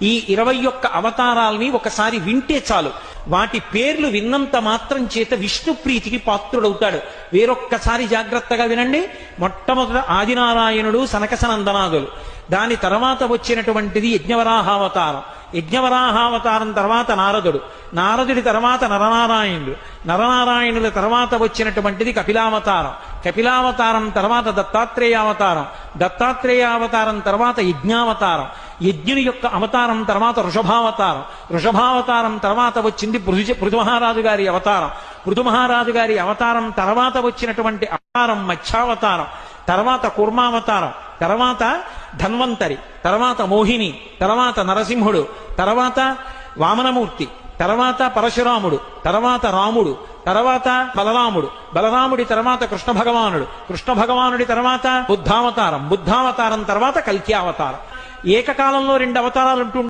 ఈ 21 అవతారాల్ని ఒకసారి వింటే చాలు, వాటి పేర్లు విన్నంత మాత్రం చేత విష్ణు ప్రీతికి పాత్రుడవుతాడు. వేరొక్కసారి జాగ్రత్తగా వినండి. మొట్టమొదట ఆదినారాయణుడు, సనకసనందనాదులు. దాని తర్వాత వచ్చినటువంటిది యజ్ఞవరాహావతారం. యజ్ఞవరాహావతారం తర్వాత నారదుడు. నారదుడి తర్వాత నరనారాయణుడు. నరనారాయణుల తర్వాత వచ్చినటువంటిది కపిలావతారం. కపిలావతారం తర్వాత దత్తాత్రేయావతారం. దత్తాత్రేయావతారం తర్వాత యజ్ఞావతారం. యజ్ఞుని యొక్క అవతారం తర్వాత వృషభావతారం. వృషభావతారం తర్వాత వచ్చింది పృథుమహారాజు గారి అవతారం. పృథుమహారాజు గారి అవతారం తర్వాత వచ్చినటువంటి అవతారం మత్స్యావతారం. తర్వాత కూర్మావతారం. తర్వాత ధన్వంతరి. తర్వాత మోహిని. తర్వాత నరసింహుడు. తర్వాత వామనమూర్తి. తర్వాత పరశురాముడు. తర్వాత రాముడు. తర్వాత బలరాముడు. బలరాముడి తర్వాత కృష్ణ భగవానుడు. కృష్ణ భగవానుడి తర్వాత బుద్ధావతారం. బుద్ధావతారం తర్వాత కల్కి అవతారం. ఏకకాలంలో 2 అవతారాలు ఉంటూ